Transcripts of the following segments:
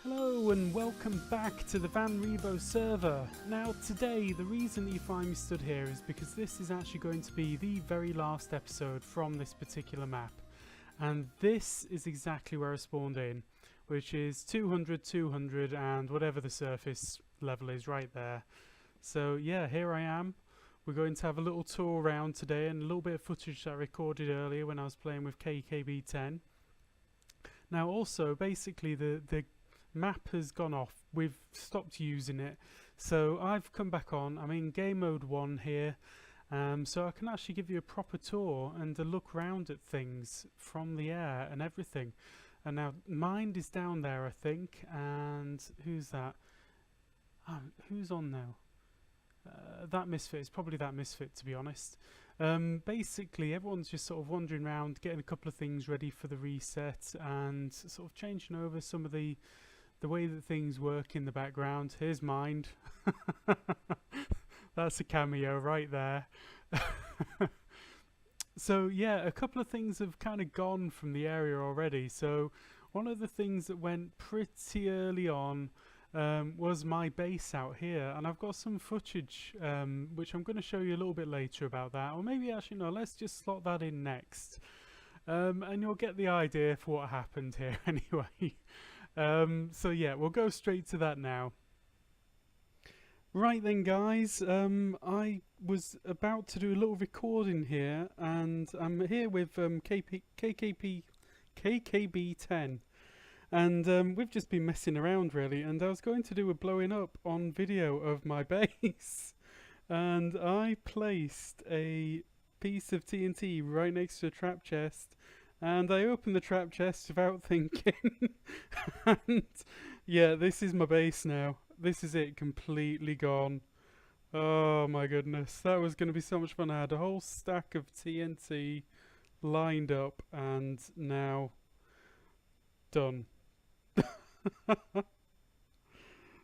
Hello and welcome back to the VanRevo server. Now today the reason that you find me stood here is because this is actually going to be the very last episode from this particular map. And this is exactly where I spawned in, which is 200, 200 and whatever the surface level is right there. So yeah, here I am. We're going to have a little tour around today and a little bit of footage that I recorded earlier when I was playing with EP10. Now also basically the map has gone off. We've stopped using it, so I've come back on. I'm in game mode 1 here, so I can actually give you a proper tour and a look round at things from the air and everything. And now Mind is down there, I think, and who's that? Who's on now? That Misfit. It's probably that Misfit, to be honest. Basically everyone's just sort of wandering around, getting a couple of things ready for the reset and sort of changing over some of the way that things work in the background. Here's Mind. That's a cameo right there. So yeah, a couple of things have kind of gone from the area already. So one of the things that went pretty early on was my base out here, and I've got some footage which I'm going to show you a little bit later about that, or maybe actually no, let's just slot that in next, and you'll get the idea for what happened here anyway. So yeah, we'll go straight to that now. Right then guys, I was about to do a little recording here, and I'm here with KKB10, and we've just been messing around really, and I was going to do a blowing up on video of my base, and I placed a piece of TNT right next to a trap chest, and I opened the trap chest without thinking. And yeah, this is my base now. This is it, completely gone. Oh my goodness, that was going to be so much fun. I had a whole stack of TNT lined up, and now done.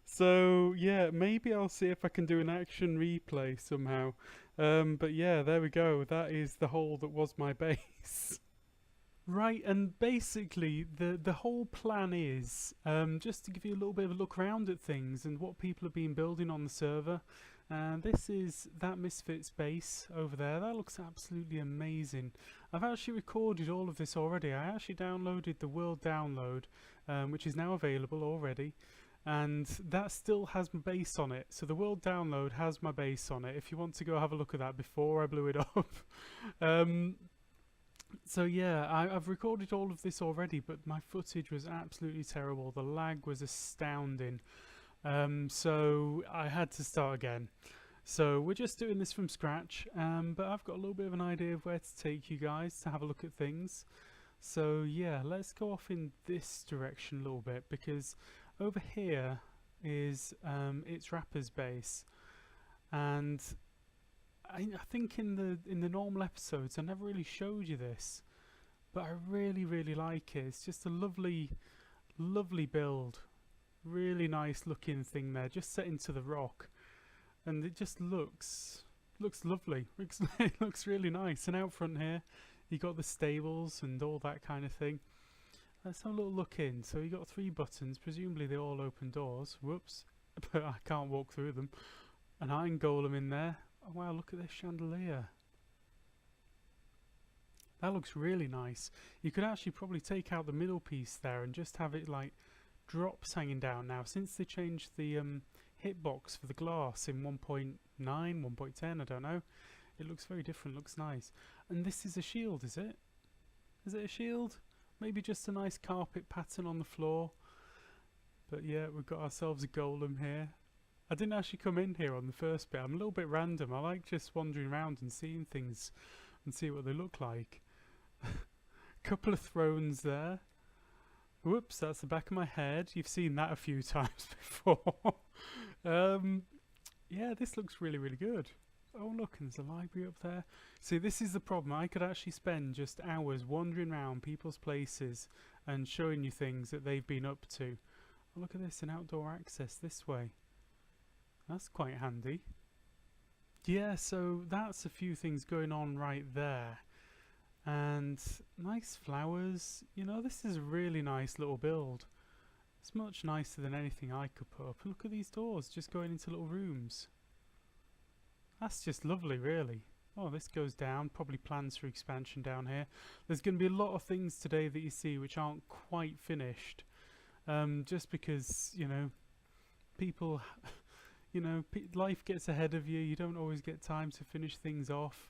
So yeah, maybe I'll see if I can do an action replay somehow. But yeah, there we go. That is the hole that was my base. Right, and basically the whole plan is just to give you a little bit of a look around at things and what people have been building on the server. And this is that Misfits base over there. That looks absolutely amazing. I've actually recorded all of this already. I actually downloaded the world download, which is now available already, and that still has my base on it. So the world download has my base on it if you want to go have a look at that before I blew it up. So yeah, I've recorded all of this already, but my footage was absolutely terrible. The lag was astounding. So I had to start again. So we're just doing this from scratch, but I've got a little bit of an idea of where to take you guys to have a look at things. So yeah, let's go off in this direction a little bit, because over here is its rapper's base, and I think in the normal episodes I never really showed you this, but I really like it. It's just a lovely build, really nice looking thing there, just set into the rock, and it just looks lovely. It looks really nice. And out front here you got the stables and all that kind of thing. Let's have a little look in. So you got 3 buttons, presumably they all open doors. Whoops, but I can't walk through them. An iron golem in there. Oh wow, look at this chandelier. That looks really nice. You could actually probably take out the middle piece there and just have it like drops hanging down now, since they changed the hitbox for the glass in 1.9, 1.10, I don't know. It looks very different, looks nice. And this is a shield, is it? Is it a shield? Maybe just a nice carpet pattern on the floor. But yeah, we've got ourselves a golem here. I didn't actually come in here on the first bit. I'm a little bit random. I like just wandering around and seeing things and see what they look like. Couple of thrones there. Whoops, that's the back of my head. You've seen that a few times before. Yeah, this looks really good. Oh look, and there's a library up there. See, this is the problem. I could actually spend just hours wandering around people's places and showing you things that they've been up to. Oh, look at this, an outdoor access this way. That's quite handy. Yeah, so that's a few things going on right there. And nice flowers. You know, this is a really nice little build. It's much nicer than anything I could put up. And look at these doors just going into little rooms. That's just lovely, really. Oh, this goes down. Probably plans for expansion down here. There's going to be a lot of things today that you see which aren't quite finished. Just because, you know, people, you know, life gets ahead of you. You don't always get time to finish things off.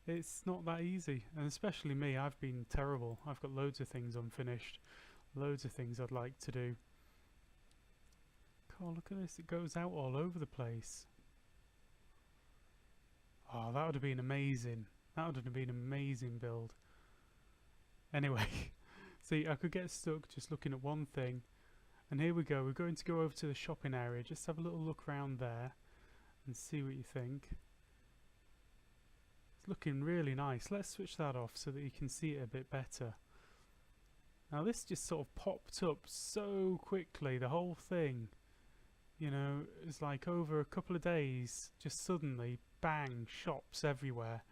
It's not that easy. And especially me, I've been terrible. I've got loads of things unfinished. Loads of things I'd like to do. Oh, look at this. It goes out all over the place. Oh, that would have been amazing. That would have been an amazing build. Anyway, see, I could get stuck just looking at one thing. And here we go. We're going to go over to the shopping area. Just have a little look around there and see what you think. It's looking really nice. Let's switch that off so that you can see it a bit better. Now this just sort of popped up so quickly, the whole thing. You know, it's like over a couple of days, just suddenly, bang, shops everywhere.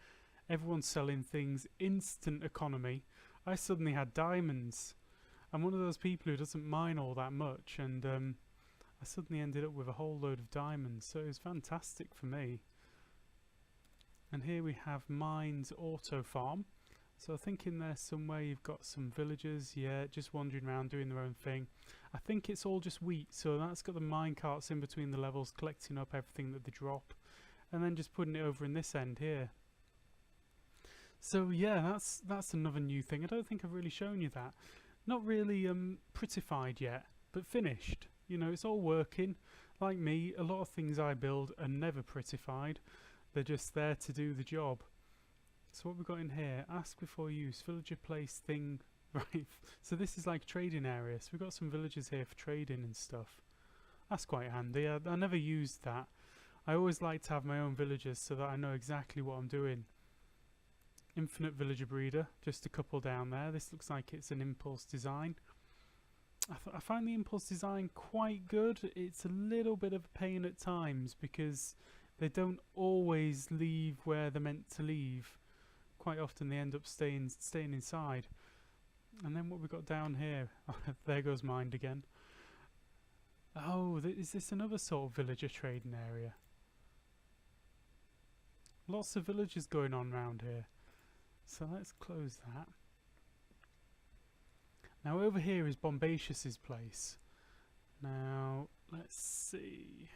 Everyone's selling things, instant economy. I suddenly had diamonds. I'm one of those people who doesn't mine all that much, and I suddenly ended up with a whole load of diamonds, so it was fantastic for me. And here we have Mine's Auto Farm. So I think in there somewhere you've got some villagers, yeah, just wandering around doing their own thing. I think it's all just wheat, so that's got the mine carts in between the levels collecting up everything that they drop, and then just putting it over in this end here. So yeah, that's another new thing. I don't think I've really shown you that. Not really prettified yet, but finished. You know, it's all working. Like me, a lot of things I build are never prettified. They're just there to do the job. So what we've got in here, ask before use, villager place thing, right, so this is like a trading area, so we've got some villagers here for trading and stuff. That's quite handy. I never used that. I always like to have my own villagers so that I know exactly what I'm doing. Infinite villager breeder, just a couple down there. This looks like it's an impulse design. I find the impulse design quite good. It's a little bit of a pain at times because they don't always leave where they're meant to leave. Quite often they end up staying inside. And then what we've got down here, there goes Mind again. Oh, is this another sort of villager trading area? Lots of villagers going on around here. So let's close that. Now over here is Bombacious's place. Now, let's see.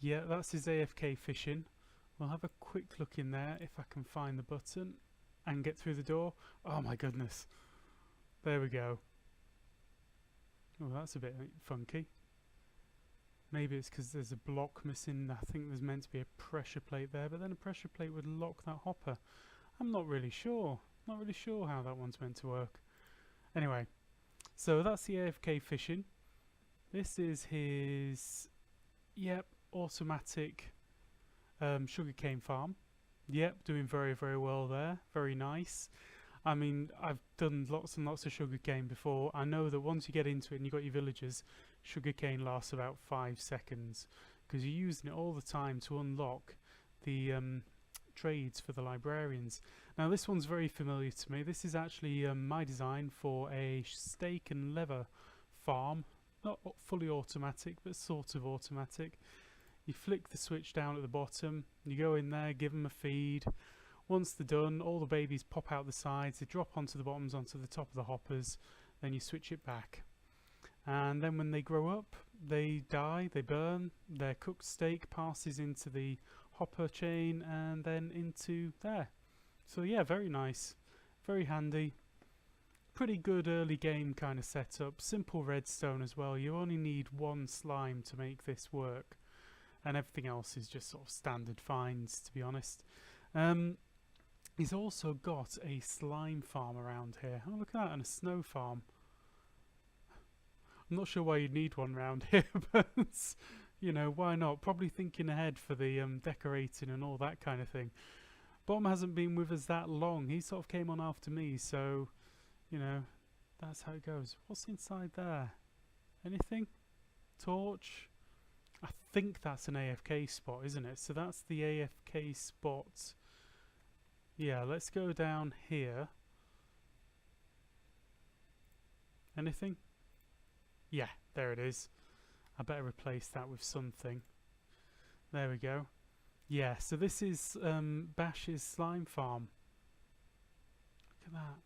Yeah, that's his AFK fishing. We'll have a quick look in there if I can find the button and get through the door. Oh my goodness. There we go. Oh, that's a bit funky. Maybe it's because there's a block missing. I think there's meant to be a pressure plate there, but then a pressure plate would lock that hopper. I'm not really sure. Not really sure how that one's meant to work. Anyway, so that's the AFK fishing. This is his, yep, automatic sugarcane farm. Yep, doing very, very well there. Very nice. I mean, I've done lots and lots of sugarcane before. I know that once you get into it and you've got your villagers, sugarcane lasts about 5 seconds because you're using it all the time to unlock the trades for the librarians. Now this one's very familiar to me. This is actually my design for a steak and leather farm. Not fully automatic, but sort of automatic. You flick the switch down at the bottom, you go in there, give them a feed. Once they're done, all the babies pop out the sides, they drop onto the bottoms, onto the top of the hoppers, then you switch it back. And then when they grow up, they die, they burn, their cooked steak passes into the hopper chain and then into there. So yeah, very nice, very handy. Pretty good early game kind of setup. Simple redstone as well. You only need one slime to make this work. And everything else is just sort of standard finds, to be honest. He's also got a slime farm around here. Oh, look at that, and a snow farm. I'm not sure why you'd need one around here, but, you know, why not? Probably thinking ahead for the decorating and all that kind of thing. Bomb hasn't been with us that long. He sort of came on after me, so, you know, that's how it goes. What's inside there? Anything? Torch? I think that's an AFK spot, isn't it? So that's the AFK spot. Yeah, let's go down here. Anything? Yeah, there it is. I better replace that with something. There we go. Yeah, so this is Bash's slime farm. Look at that.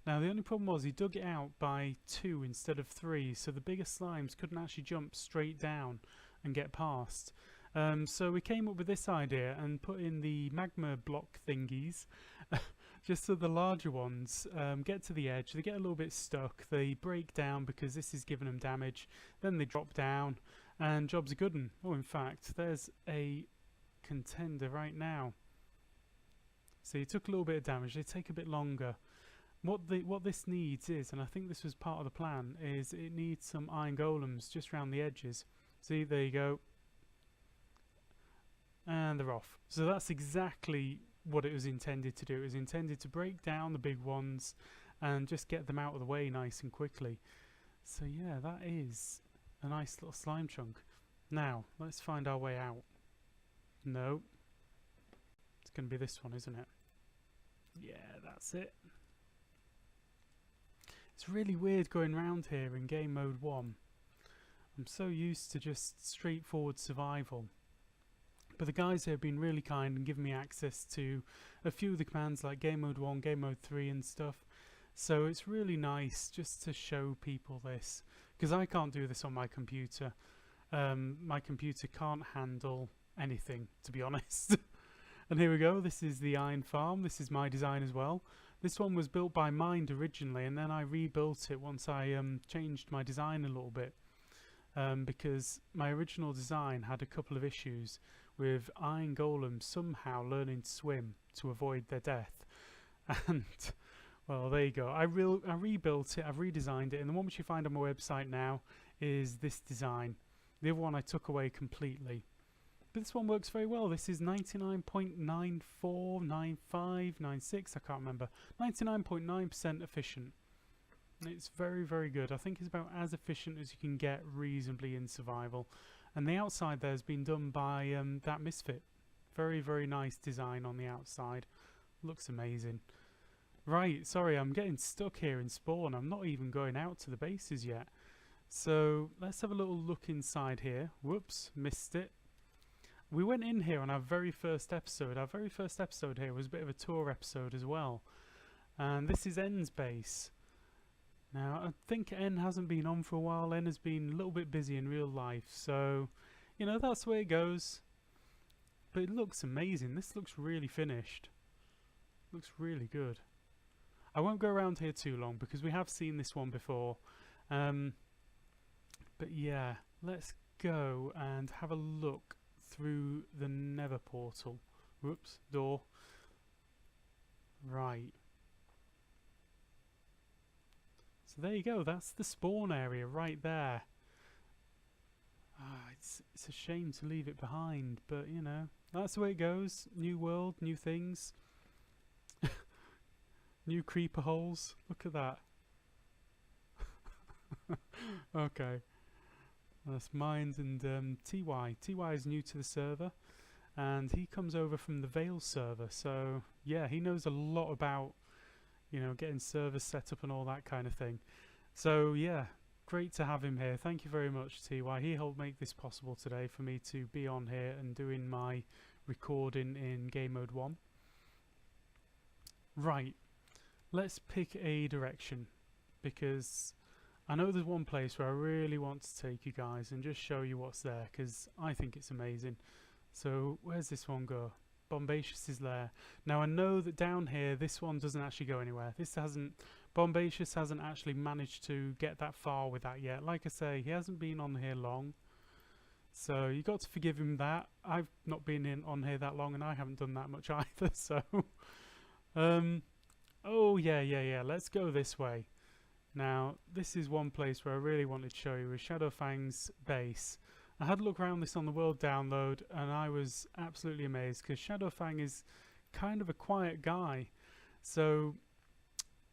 Now the only problem was he dug it out by 2 instead of 3, so the bigger slimes couldn't actually jump straight down and get past. So we came up with this idea and put in the magma block thingies just so the larger ones get to the edge, they get a little bit stuck, they break down because this is giving them damage, then they drop down and job's a good one. Oh, in fact, there's a contender right now. So you took a little bit of damage, they take a bit longer. What this needs is, and I think this was part of the plan, is it needs some iron golems just around the edges. See, there you go. And they're off. So that's exactly what it was intended to do. It was intended to break down the big ones and just get them out of the way nice and quickly. So yeah, that is a nice little slime chunk. Now, let's find our way out. No. It's going to be this one, isn't it? Yeah, that's it. It's really weird going around here in game mode 1. I'm so used to just straightforward survival. But the guys here have been really kind and given me access to a few of the commands like game mode 1, game mode 3 and stuff. So it's really nice just to show people this. Because I can't do this on my computer. My computer can't handle anything, to be honest. And here we go, this is the iron farm. This is my design as well. This one was built by Mind originally, and then I rebuilt it once I changed my design a little bit. Because my original design had a couple of issues with iron golems somehow learning to swim to avoid their death. And, well, there you go. I rebuilt it, I've redesigned it, and the one which you find on my website now is this design. The other one I took away completely. But this one works very well. This is 99.949596, I can't remember. 99.9% efficient. It's very, very good. I think it's about as efficient as you can get reasonably in survival. And the outside there has been done by that Misfit. Very, very nice design on the outside. Looks amazing. Right, sorry, I'm getting stuck here in spawn. I'm not even going out to the bases yet. So let's have a little look inside here. Whoops, missed it. We went in here on our very first episode. Our very first episode here was a bit of a tour episode as well. And this is N's base. Now, I think N hasn't been on for a while. N has been a little bit busy in real life. So, you know, that's the way it goes. But it looks amazing. This looks really finished. Looks really good. I won't go around here too long because we have seen this one before. But yeah, let's go and have a look through the Nether portal. Whoops, door. Right. So there you go, that's the spawn area right there. It's a shame to leave it behind, but you know, that's the way it goes. New world, new things. New creeper holes. Look at that. Okay. That's Mind and TY. TY is new to the server, and he comes over from the Veil server, so yeah, he knows a lot about, you know, getting servers set up and all that kind of thing. So yeah, great to have him here. Thank you very much, TY. He helped make this possible today for me to be on here and doing my recording in game mode 1. Right, let's pick a direction, because I know there's one place where I really want to take you guys and just show you what's there, because I think it's amazing. So where's this one go? Bombacious is there. Now I know that down here this one doesn't actually go anywhere. Bombacious hasn't actually managed to get that far with that yet. Like I say, he hasn't been on here long, so you got to forgive him that. I've not been on here that long, and I haven't done that much either. So oh yeah, let's go this way. Now this is one place where I really wanted to show you, is Shadowfang's base. I had a look around this on the world download and I was absolutely amazed, because Shadowfang is kind of a quiet guy. So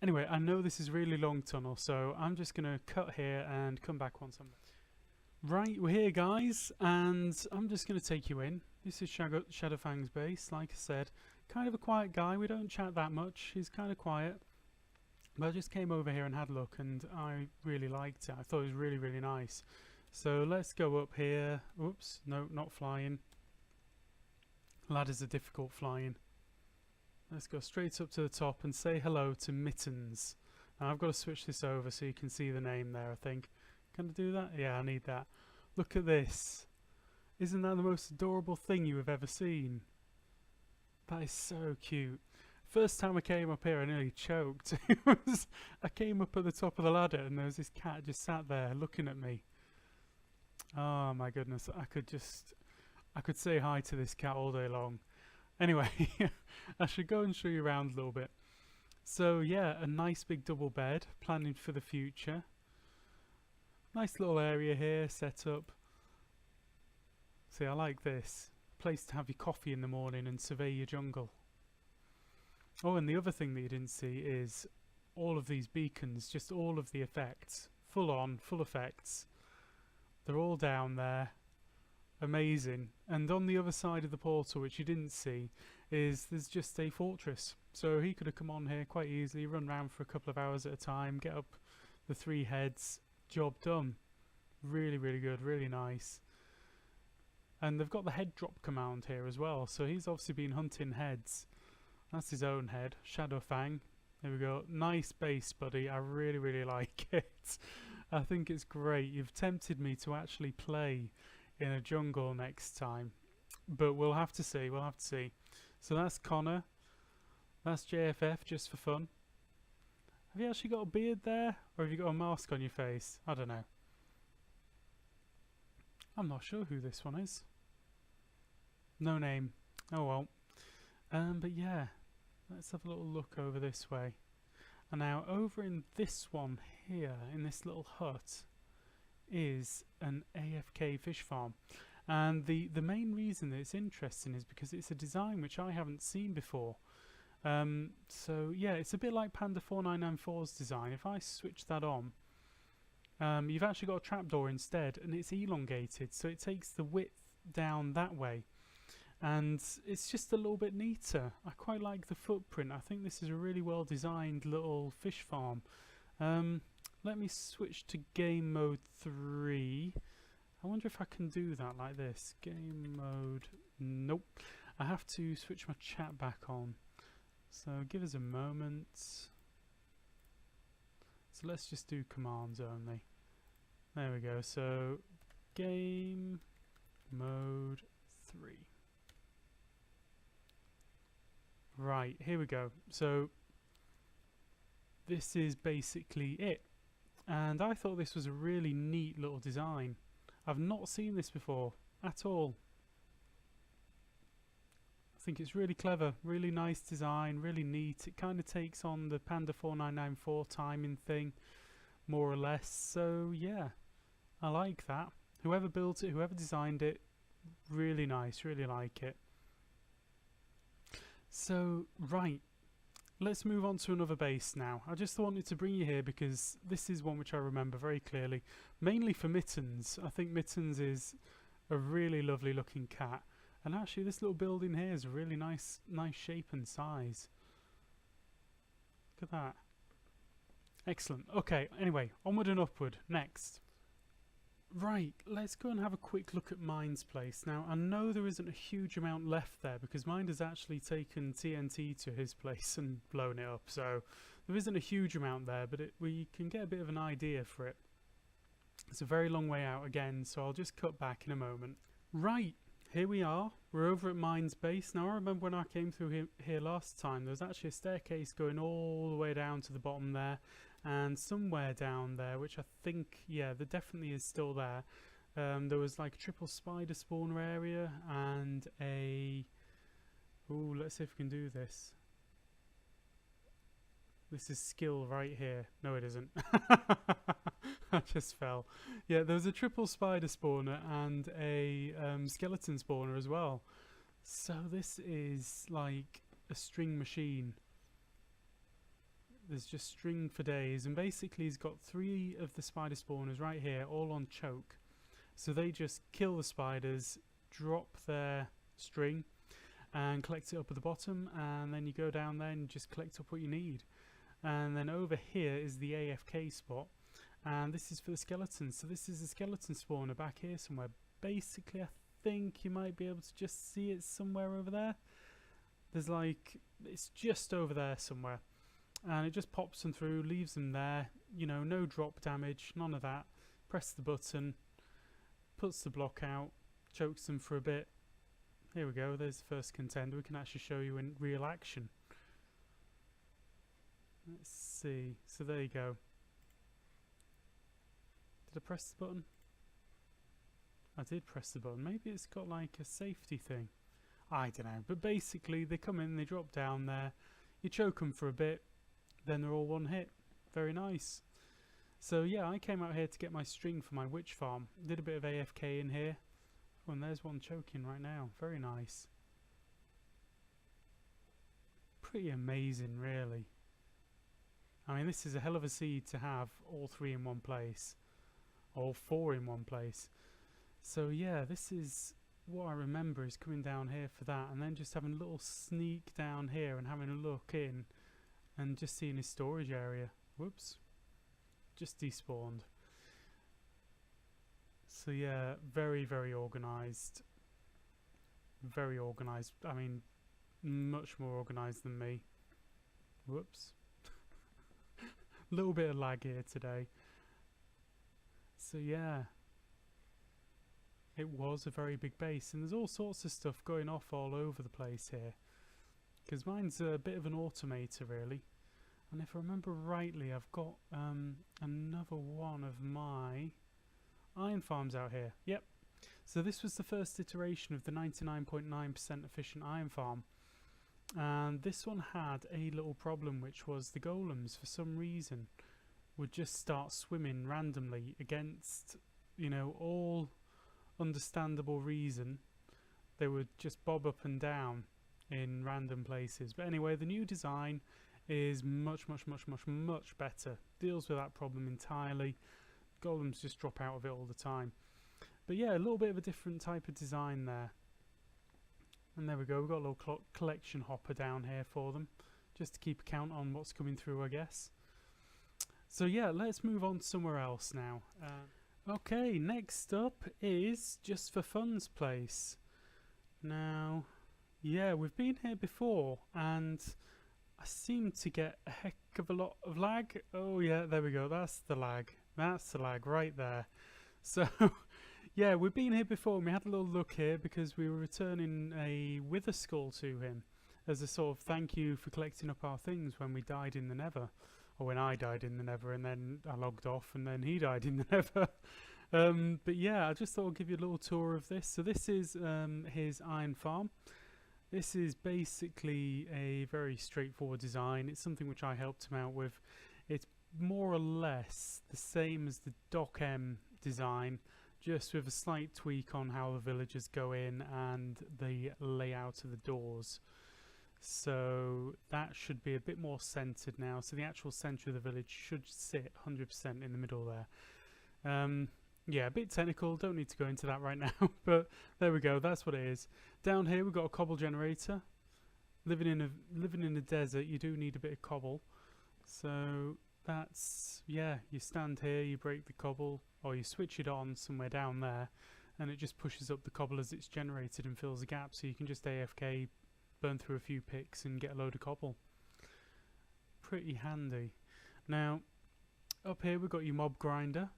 anyway, I know this is a really long tunnel, so I'm just going to cut here and come back once I'm there. Right, we're here guys, and I'm just going to take you in. This is Shadowfang's base. Like I said, kind of a quiet guy. We don't chat that much. He's kind of quiet. But I just came over here and had a look, and I really liked it. I thought it was really, really nice. So let's go up here. Oops, no, not flying. Ladders are difficult flying. Let's go straight up to the top and say hello to Mittens. Now I've got to switch this over so you can see the name there, I think. Can I do that? Yeah, I need that. Look at this. Isn't that the most adorable thing you have ever seen? That is so cute. First time I came up here, I nearly choked. I came up at the top of the ladder and there was this cat just sat there looking at me. Oh my goodness, I could say hi to this cat all day long. Anyway, I should go and show you around a little bit. So yeah, a nice big double bed, planning for the future. Nice little area here set up. See, I like this. Place to have your coffee in the morning and survey your jungle. Oh, and the other thing that you didn't see is all of these beacons, just all of the effects. Full on, full effects. They're all down there. Amazing. And on the other side of the portal, which you didn't see, is there's just a fortress. So he could have come on here quite easily, run around for a couple of hours at a time, get up the 3 heads, job done. Really, really good, really nice. And they've got the head drop command here as well, so he's obviously been hunting heads. That's his own head, Shadow Fang. There we go. Nice base, buddy. I really, really like it. I think it's great. You've tempted me to actually play in a jungle next time, but we'll have to see. We'll have to see. So that's Connor. That's JFF, just for fun. Have you actually got a beard there, or have you got a mask on your face? I don't know. I'm not sure who this one is. No name. Oh well. But yeah, let's have a little look over this way. And now over in this one here, in this little hut, is an AFK fish farm. And the main reason that it's interesting is because it's a design which I haven't seen before. So yeah, it's a bit like Panda 4994's design. If I switch that on, you've actually got a trapdoor instead, and it's elongated, so it takes the width down that way. And it's just a little bit neater. I quite like the footprint. I think this is a really well designed little fish farm. Let me switch to game mode 3. I wonder if I can do that like this. Game mode, nope. I have to switch my chat back on. So give us a moment. So let's just do commands only. There we go. So game mode 3. Right, here we go. So this is basically it. And I thought this was a really neat little design. I've not seen this before at all. I think it's really clever, really nice design, really neat. It kind of takes on the Panda 4994 timing thing, more or less. So yeah, I like that. Whoever built it, whoever designed it, really nice, really like it. So, right, let's move on to another base now. I just wanted to bring you here because this is one which I remember very clearly, mainly for Mittens. I think Mittens is a really lovely looking cat, and actually this little building here is a really nice shape and size. Look at that. Excellent. Okay, anyway, onward and upward. Next. Right, let's go and have a quick look at Mind's place. Now, I know there isn't a huge amount left there because Mind has actually taken TNT to his place and blown it up, so there isn't a huge amount there, but we can get a bit of an idea for it. It's a very long way out again, so I'll just cut back in a moment. Right, here we are. We're over at Mind's base. Now, I remember when I came through here last time, there was actually a staircase going all the way down to the bottom there, and somewhere down there, which I think, yeah, there definitely is still there. There was like a triple spider spawner area and a... Ooh, let's see if we can do this. This is skill right here. No, it isn't. I just fell. Yeah, there was a triple spider spawner and a skeleton spawner as well. So this is like a string machine. There's just string for days, and basically he's got 3 of the spider spawners right here, all on choke. So they just kill the spiders, drop their string, and collect it up at the bottom, and then you go down there and just collect up what you need. and then over here is the AFK spot, and this is for the skeletons. So this is a skeleton spawner back here somewhere. Basically, I think you might be able to just see it somewhere over there. There's like, it's just over there somewhere, and it just pops them through, leaves them there, you know, no drop damage, none of that. Press the button, puts the block out, chokes them for a bit. Here we go, there's the first contender. We can actually show you in real action. Let's see, so there you go. Did I press the button? I did press the button. Maybe it's got like a safety thing. I don't know, but basically they come in, they drop down there, you choke them for a bit, then they're all one hit. Very nice. So yeah, I came out here to get my string for my witch farm. Did a bit of AFK in here. Oh, and there's one choking right now. Very nice. Pretty amazing, really. I mean, this is a hell of a seed to have all 3 in one place. All 4 in one place. So yeah, this is what I remember, is coming down here for that, and then just having a little sneak down here and having a look in and just seeing his storage area. Whoops, just despawned. So yeah, very, very organised. Very organised. I mean, much more organised than me. Whoops. A little bit of lag here today. So yeah, it was a very big base, and there's all sorts of stuff going off all over the place here, because mine's a bit of an automator really, and if I remember rightly, I've got another one of my iron farms out here. Yep, so this was the first iteration of the 99.9% efficient iron farm, and this one had a little problem, which was the golems for some reason would just start swimming randomly against, you know, all understandable reason. They would just bob up and down in random places. But anyway, the new design is much better. Deals with that problem entirely. Golems just drop out of it all the time. But yeah, a little bit of a different type of design there. And there we go, we've got a little collection hopper down here for them, just to keep a count on what's coming through, I guess. So yeah, let's move on somewhere else now. Okay, next up is Just for Fun's place. Now, yeah, we've been here before, and I seem to get a heck of a lot of lag. Oh yeah, there we go, that's the lag. That's the lag right there. So, yeah, we've been here before, and we had a little look here because we were returning a wither skull to him as a sort of thank you for collecting up our things when we died in the Nether. Or when I died in the Nether, and then I logged off, and then he died in the Nether. But yeah, I just thought I'd give you a little tour of this. So this is his iron farm. This is basically a very straightforward design. It's something which I helped him out with. It's more or less the same as the Doc M design, just with a slight tweak on how the villagers go in and the layout of the doors. So that should be a bit more centered now. So the actual center of the village should sit 100% in the middle there. Yeah, a bit technical, don't need to go into that right now, but there we go, that's what it is. Down here we've got a cobble generator. Living in a desert, you do need a bit of cobble. So that's, yeah, you stand here, you break the cobble, or you switch it on somewhere down there, and it just pushes up the cobble as it's generated and fills the gap, so you can just AFK, burn through a few picks and get a load of cobble. Pretty handy. Now, up here we've got your mob grinder.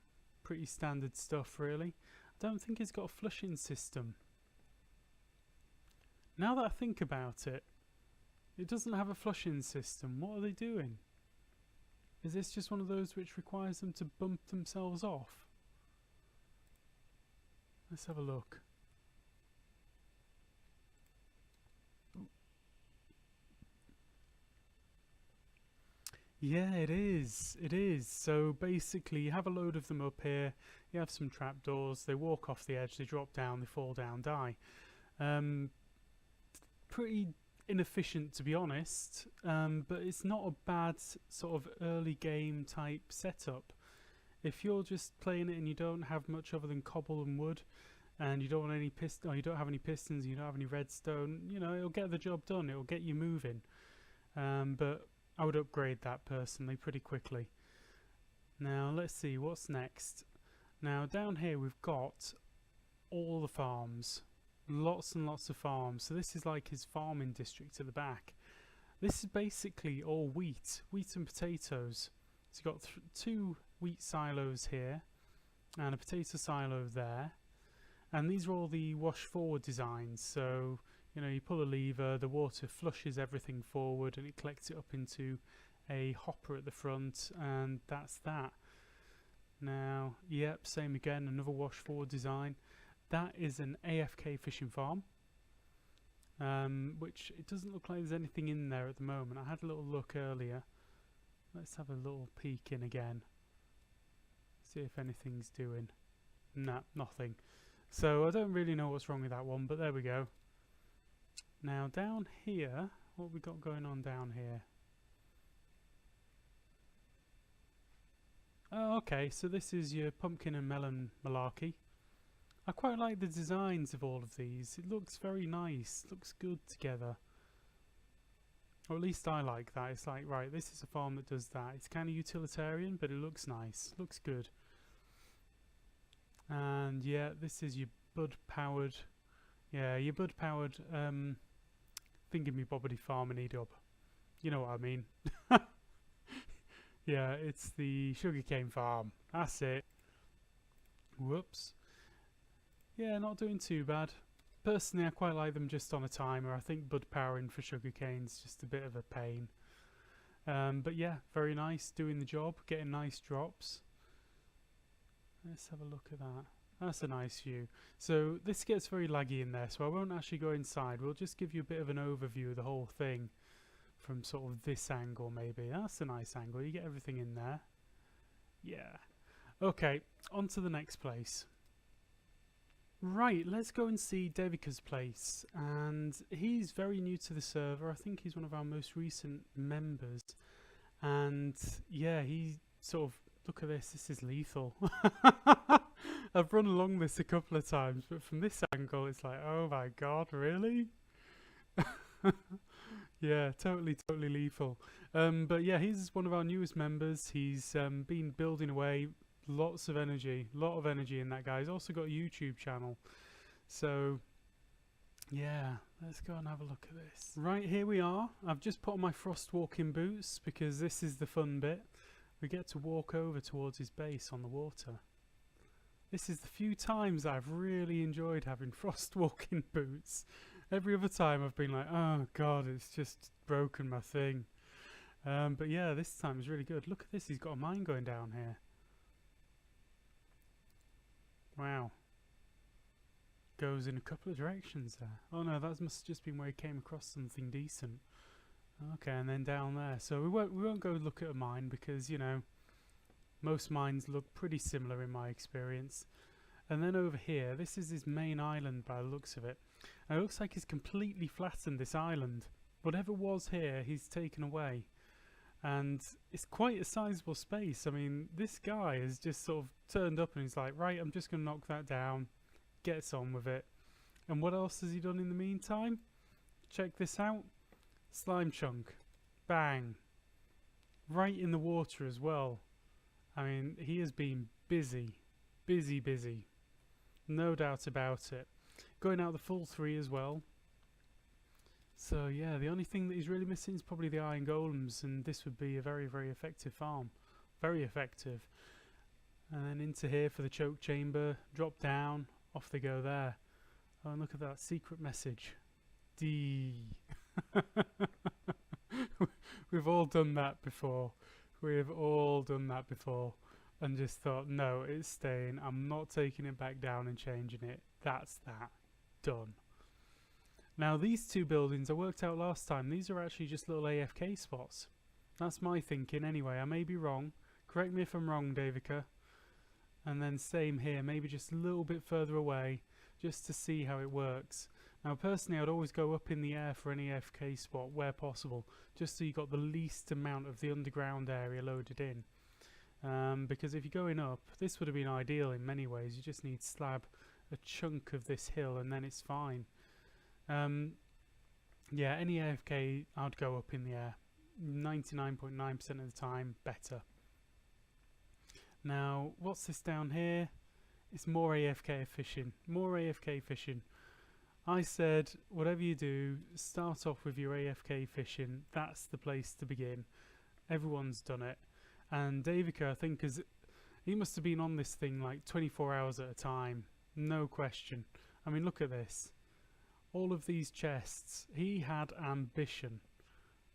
Pretty standard stuff really. I don't think it's got a flushing system. Now that I think about it, it doesn't have a flushing system. What are they doing? Is this just one of those which requires them to bump themselves off? Let's have a look. Yeah, it is. It is. So basically, you have a load of them up here. You have some trapdoors. They walk off the edge. They drop down. They fall down. Die. Pretty inefficient, to be honest. But it's not a bad sort of early game type setup. If you're just playing it and you don't have much other than cobble and wood, and you don't want any or you don't have any pistons, you don't have any redstone, you know, it'll get the job done. It'll get you moving. But I would upgrade that personally pretty quickly. Now let's see what's next. Now down here we've got all the farms, lots and lots of farms. So this is like his farming district at the back. This is basically all wheat and potatoes. So you've got 2 wheat silos here and a potato silo there, and these are all the wash forward designs. So you know, you pull a lever, the water flushes everything forward and it collects it up into a hopper at the front, and that's that. Now, yep, same again, another wash forward design. That is an AFK fishing farm, which it doesn't look like there's anything in there at the moment. I had a little look earlier. Let's have a little peek in again. See if anything's doing. Nah, nothing. So I don't really know what's wrong with that one, but there we go. Now down here, what we got going on down here? Oh, okay, so this is your pumpkin and melon malarkey. I quite like the designs of all of these. It looks very nice, looks good together. Or at least I like that. It's like, right, this is a farm that does that. It's kind of utilitarian, but it looks nice, looks good. And yeah, this is your bud-powered, your bud-powered thingy-me-bobbity farming dub. You know what I mean. Yeah, it's the sugarcane farm. That's it. Whoops. Yeah, not doing too bad. Personally, I quite like them just on a timer. I think bud powering for sugarcane's just a bit of a pain. But yeah, very nice, doing the job, getting nice drops. Let's have a look at that. That's a nice view. So this gets very laggy in there, so I won't actually go inside. We'll just give you a bit of an overview of the whole thing from sort of this angle maybe. That's a nice angle. You get everything in there. Yeah. Okay, on to the next place. Right, let's go and see Devika's place. And he's very new to the server. I think he's one of our most recent members. And yeah, he sort of, look at this, this is lethal. I've run along this a couple of times, but from this angle it's like, oh my god, really? Yeah, totally lethal. But yeah, he's one of our newest members. He's been building away, lots of energy, lot of energy in that guy. He's also got a YouTube channel. So yeah, let's go and have a look at this. Right, here we are. I've just put on my frost walking boots because this is the fun bit. We get to walk over towards his base on the water. This is the few times I've really enjoyed having frost walking boots. Every other time I've been like, oh god, it's just broken my thing. But yeah, this time is really good. Look at this, he's got a mine going down here. Wow. Goes in a couple of directions there. Oh no, that must have just been where he came across something decent. Okay, and then down there. So we won't go look at a mine because, you know, most mines look pretty similar in my experience. And then over here, this is his main island by the looks of it. And it looks like he's completely flattened this island. Whatever was here, he's taken away. And it's quite a sizable space. I mean, this guy has just sort of turned up and he's like, right, I'm just going to knock that down. Gets on with it. And what else has he done in the meantime? Check this out. Slime chunk. Bang. Right in the water as well. I mean, he has been busy. Busy. No doubt about it. Going out the full 3 as well. So yeah, the only thing that he's really missing is probably the iron golems, and this would be a very effective farm. Very effective. And then into here for the choke chamber. Drop down. Off they go there. Oh, and look at that secret message. D. We've all done that before. We've all done that before. And just thought, no, it's staying. I'm not taking it back down and changing it. That's that. Done. Now these 2 buildings I worked out last time, these are actually just little AFK spots. That's my thinking anyway. I may be wrong. Correct me if I'm wrong, Devika. And then same here, maybe just a little bit further away, just to see how it works. Now personally, I'd always go up in the air for any AFK spot where possible, just so you got the least amount of the underground area loaded in. Because if you're going up, this would have been ideal in many ways. You just need to slab a chunk of this hill and then it's fine. Yeah, any AFK, I'd go up in the air. 99.9% of the time better. Now, what's this down here? It's more AFK fishing. More AFK fishing. I said, whatever you do, start off with your AFK fishing. That's the place to begin. Everyone's done it. And Davica, I think, he must have been on this thing like 24 hours at a time. No question. I mean, look at this. All of these chests. He had ambition.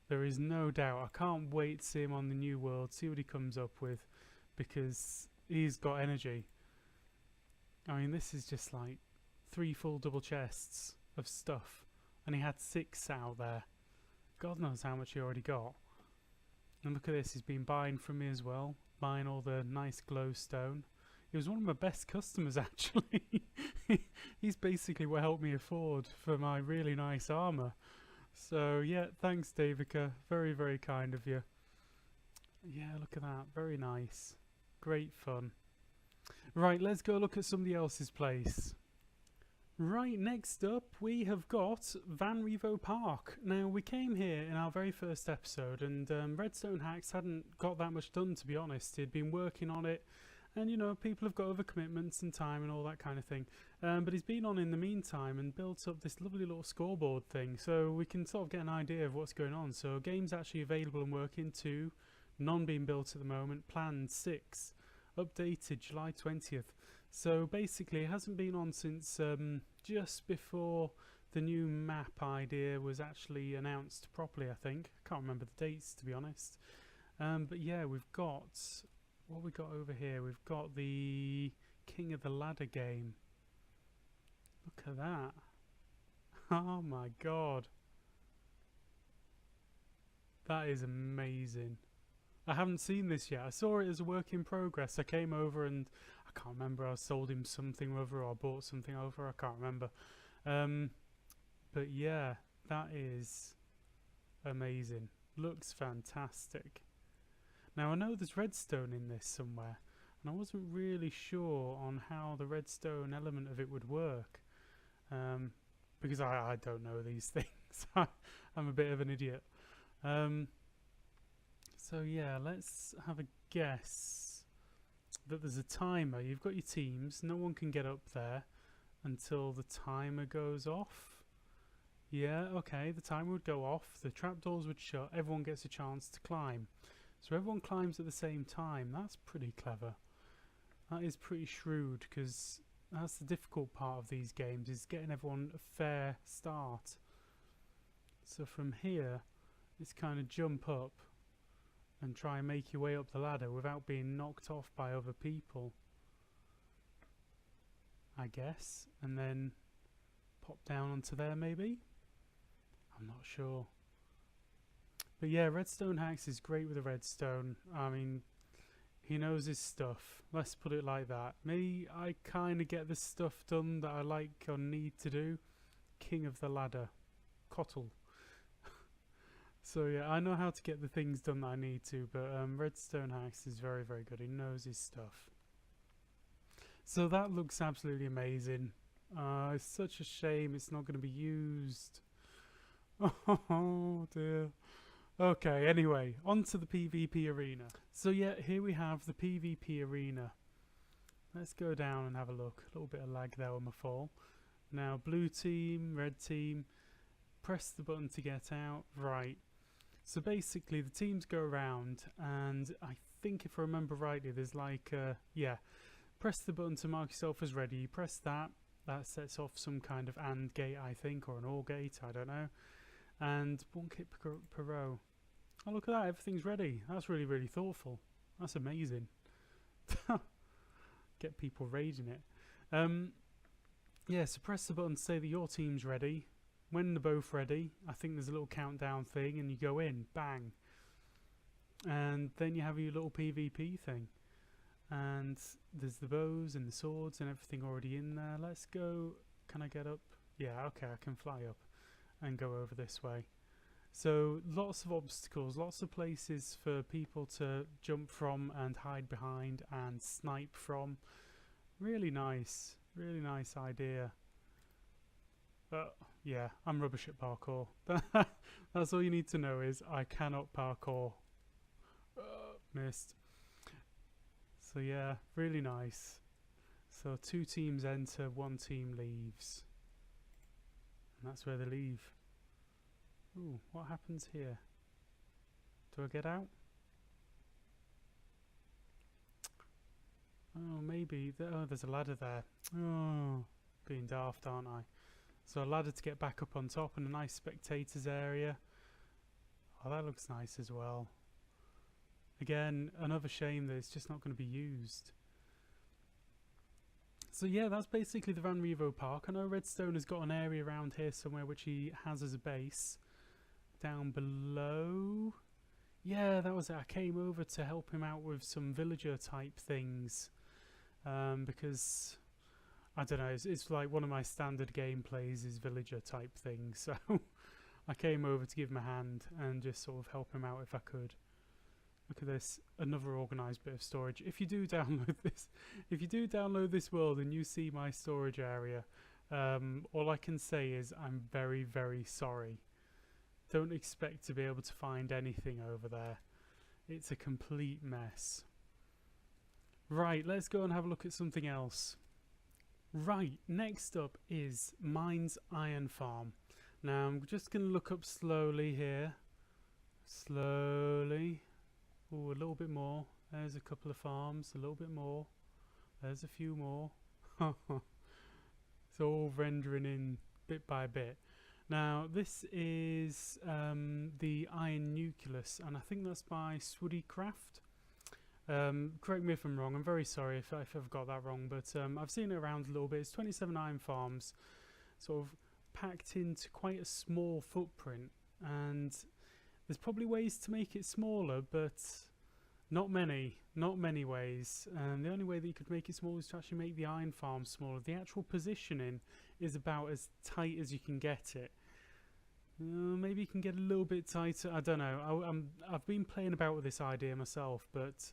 There is no doubt. I can't wait to see him on the new world, see what he comes up with, because he's got energy. I mean, this is just like 3 full double chests of stuff, and he had 6 out there. God knows how much he already got. And look at this, he's been buying from me as well, buying all the nice glowstone. He was one of my best customers, actually. He's basically what helped me afford for my really nice armour. So yeah, thanks Davica, very very kind of you. Yeah, look at that, very nice, great fun. Right, let's go look at somebody else's place. Right, next up we have got VanRevo Park. Now, we came here in our very first episode, and Redstone Hacks hadn't got that much done, to be honest. He'd been working on it, and you know, people have got other commitments and time and all that kind of thing. But he's been on in the meantime and built up this lovely little scoreboard thing, so we can sort of get an idea of what's going on. So, game's actually available and working, 2, none being built at the moment, planned 6, updated July 20th. So basically it hasn't been on since just before the new map idea was actually announced properly, I think. I can't remember the dates, to be honest. But yeah, we've got, what we got over here? We've got the King of the Ladder game. Look at that. Oh my god. That is amazing. I haven't seen this yet. I saw it as a work in progress. I came over and I can't remember, I sold him something over or I bought something over, I can't remember. But yeah, that is amazing. Looks fantastic. Now I know there's redstone in this somewhere, and I wasn't really sure on how the redstone element of it would work. Because I don't know these things. I'm a bit of an idiot. So yeah, let's have a guess that there's a timer. You've got your teams, no one can get up there until the timer goes off. Yeah, okay, the timer would go off, the trapdoors would shut, everyone gets a chance to climb. So everyone climbs at the same time. That's pretty clever. That is pretty shrewd, because that's the difficult part of these games, is getting everyone a fair start. So from here, it's kind of jump up and try and make your way up the ladder without being knocked off by other people, I guess, and then pop down onto there maybe? I'm not sure. But yeah, Redstone Hacks is great with the redstone. I mean, he knows his stuff, let's put it like that. Me, I kind of get the stuff done that I like or need to do. King of the Ladder. Cottle. So yeah, I know how to get the things done that I need to, but Redstone Hacks is very, very good. He knows his stuff. So that looks absolutely amazing. It's such a shame it's not going to be used. Oh dear. Okay, anyway, on to the PvP arena. So yeah, here we have the PvP arena. Let's go down and have a look. A little bit of lag there on my fall. Now, blue team, red team. Press the button to get out. Right. So basically the teams go around, and I think if I remember rightly, there's like, yeah, press the button to mark yourself as ready. You press that, that sets off some kind of AND gate, I think, or an OR gate, I don't know. And 1 kit per row. Oh, look at that, everything's ready. That's really, really thoughtful. That's amazing. Get people raiding it. Yeah, so press the button to say that your team's ready. When they're both ready, I think there's a little countdown thing, and you go in, bang. And then you have your little PvP thing. And there's the bows and the swords and everything already in there. Let's go. Can I get up? Yeah, okay, I can fly up and go over this way. So lots of obstacles, lots of places for people to jump from and hide behind and snipe from. Really nice idea. Yeah, I'm rubbish at parkour. That's all you need to know is I cannot parkour. Missed. So yeah, really nice. So 2 teams enter, 1 team leaves. And that's where they leave. Ooh, what happens here? Do I get out? Oh, maybe. Oh, there's a ladder there. Oh, being daft, aren't I? So a ladder to get back up on top and a nice spectators area. Oh, that looks nice as well. Again, another shame that it's just not going to be used. So yeah, that's basically the VanRevo Park. I know Redstone has got an area around here somewhere which he has as a base. Down below. Yeah, that was it. I came over to help him out with some villager type things. Because, I don't know, it's like one of my standard gameplays is villager type things. So I came over to give him a hand and just sort of help him out if I could. Look at this, another organised bit of storage. If you do download this world and you see my storage area, all I can say is I'm very, very sorry. Don't expect to be able to find anything over there. It's a complete mess. Right, let's go and have a look at something else. Right, next up is Mine's Iron Farm. Now I'm just going to look up slowly here. Slowly. Oh, a little bit more. There's a couple of farms, a little bit more. There's a few more. It's all rendering in bit by bit. Now, this is the Iron Nucleus, and I think that's by Swoodycraft. Correct me if I'm wrong. I'm very sorry if I've got that wrong, but I've seen it around a little bit. It's 27 iron farms, sort of packed into quite a small footprint, and there's probably ways to make it smaller, but not many ways. And the only way that you could make it smaller is to actually make the iron farm smaller. The actual positioning is about as tight as you can get it. Maybe you can get a little bit tighter. I don't know. I've been playing about with this idea myself, but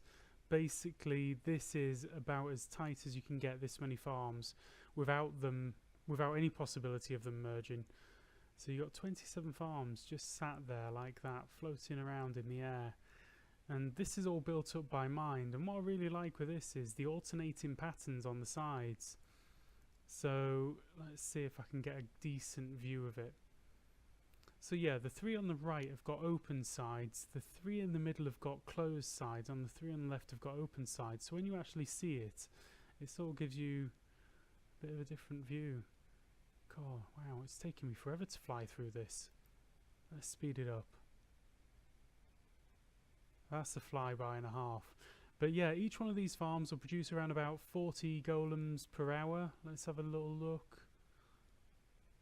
basically this is about as tight as you can get this many farms without any possibility of them merging. So you got 27 farms just sat there like that, floating around in the air. And this is all built up by mind. And what I really like with this is the alternating patterns on the sides. So let's see if I can get a decent view of it. So yeah, the 3 on the right have got open sides, the 3 in the middle have got closed sides, and the 3 on the left have got open sides. So when you actually see it, it sort of gives you a bit of a different view. God, wow, it's taking me forever to fly through this. Let's speed it up. That's a flyby and a half. But yeah, each one of these farms will produce around about 40 golems per hour. Let's have a little look.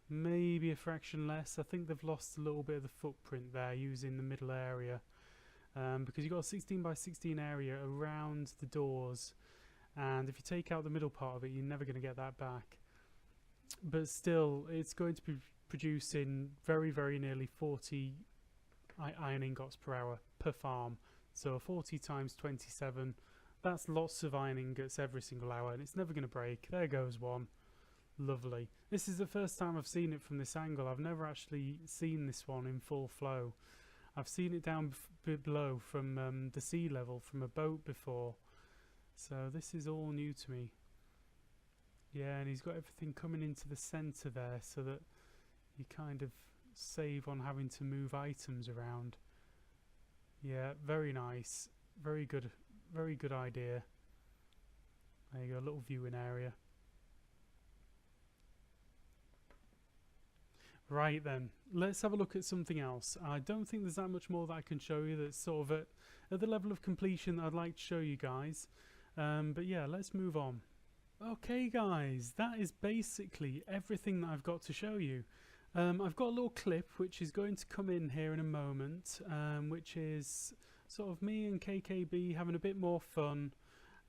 Maybe a fraction less. I think they've lost a little bit of the footprint there using the middle area, because you've got a 16 by 16 area around the doors, and if you take out the middle part of it, you're never going to get that back. But still, it's going to be producing very, very nearly 40 iron ingots per hour per farm. So 40 times 27, that's lots of iron ingots every single hour, and it's never going to break. There goes one. Lovely. This is the first time I've seen it from this angle. I've never actually seen this one in full flow. I've seen it down below from the sea level from a boat before. So this is all new to me. Yeah, and he's got everything coming into the centre there so that you kind of save on having to move items around. Yeah, very nice. Very good idea. There you go, a little viewing area. Right then, let's have a look at something else. I don't think there's that much more that I can show you that's sort of at the level of completion that I'd like to show you guys. But yeah, let's move on. Okay guys, that is basically everything that I've got to show you. I've got a little clip which is going to come in here in a moment, which is sort of me and KKB having a bit more fun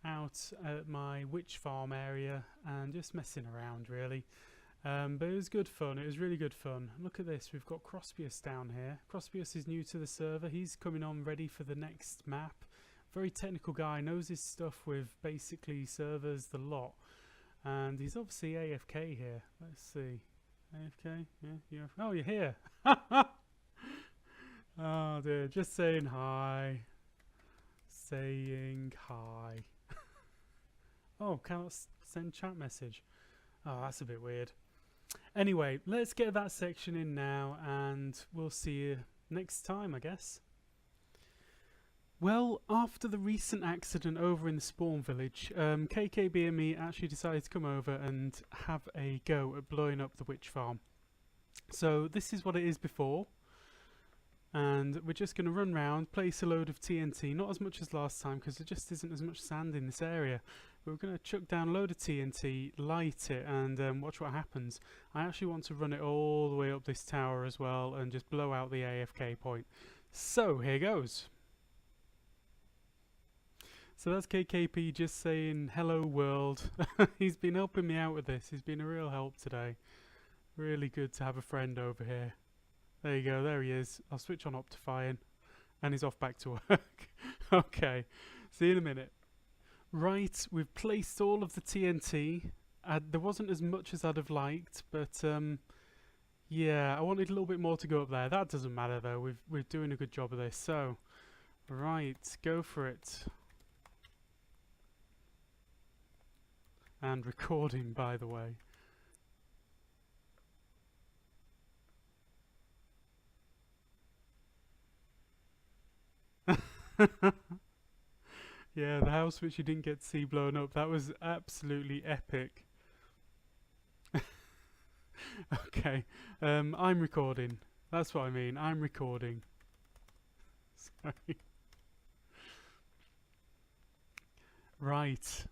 out at my witch farm area and just messing around really. But it was good fun, it was really good fun. Look at this, we've got Crospius down here. Crospius is new to the server, he's coming on ready for the next map. Very technical guy, knows his stuff with basically servers, the lot. And he's obviously AFK here, let's see. AFK? Yeah, oh, you're here. Oh dear, just saying hi. Saying hi. Oh, cannot send chat message. Oh, that's a bit weird. Anyway, let's get that section in now, and we'll see you next time, I guess. Well, after the recent accident over in the spawn village, KKB and me actually decided to come over and have a go at blowing up the witch farm. So this is what it is before, and we're just going to run round, place a load of TNT, not as much as last time because there just isn't as much sand in this area. But we're going to chuck down a load of TNT, light it, and watch what happens. I actually want to run it all the way up this tower as well and just blow out the AFK point. So here goes. So that's KKP just saying hello world. He's been helping me out with this. He's been a real help today. Really good to have a friend over here. There you go, there he is. I'll switch on Optifying and he's off back to work. Okay, see you in a minute. Right, we've placed all of the TNT. There wasn't as much as I'd have liked, but yeah, I wanted a little bit more to go up there. That doesn't matter though, we're doing a good job of this. So, right, go for it. And recording, by the way. Yeah, the house which you didn't get to see blown up, that was absolutely epic. Okay, I'm recording. That's what I mean, I'm recording. Sorry. Right. It's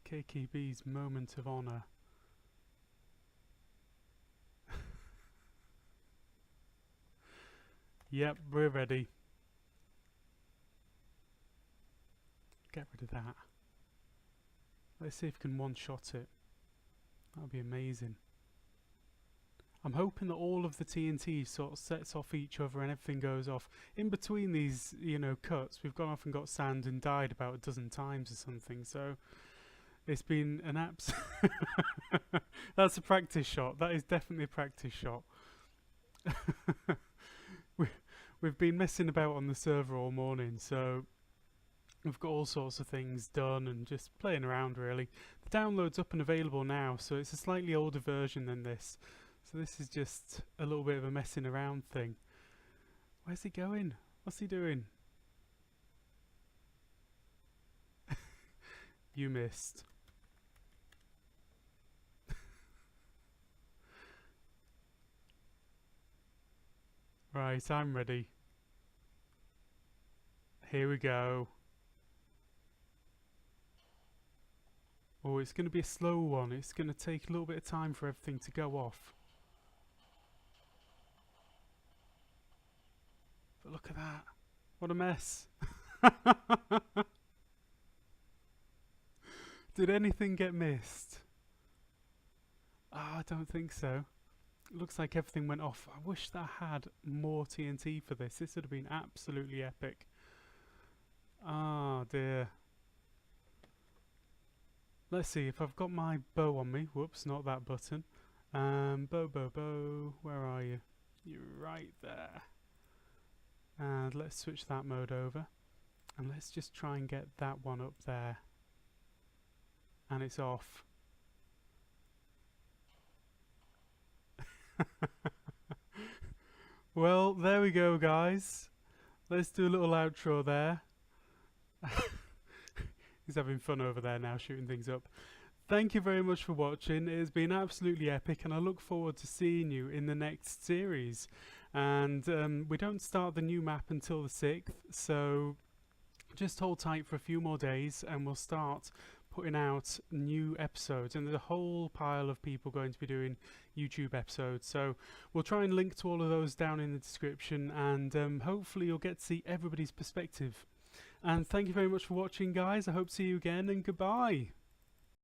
KKB's moment of honour. Yep, we're ready. Get rid of that. Let's see if we can one-shot it. That would be amazing. I'm hoping that all of the TNT sort of sets off each other and everything goes off. In between these, you know, cuts, we've gone off and got sand and died about a dozen times or something, so it's been an That's a practice shot. That is definitely a practice shot. We've been messing about on the server all morning, so we've got all sorts of things done and just playing around really. The download's up and available now, so it's a slightly older version than this. So this is just a little bit of a messing around thing. Where's he going? What's he doing? You missed. Right, I'm ready. Here we go. Oh, it's going to be a slow one. It's going to take a little bit of time for everything to go off. But look at that. What a mess. Did anything get missed? Oh, I don't think so. It looks like everything went off. I wish that I had more TNT for this. This would have been absolutely epic. Ah, dear. Let's see if I've got my bow on me. Whoops, not that button. Bow. Where are you? You're right there. And let's switch that mode over. And let's just try and get that one up there. And it's off. Well, there we go, guys. Let's do a little outro there. He's having fun over there now, shooting things up. Thank you very much for watching. It has been absolutely epic, and I look forward to seeing you in the next series. And we don't start the new map until the 6th, so just hold tight for a few more days, and we'll start putting out new episodes. And there's a whole pile of people going to be doing YouTube episodes, so we'll try and link to all of those down in the description, and hopefully you'll get to see everybody's perspective. And thank you very much for watching, guys. I hope to see you again, and goodbye.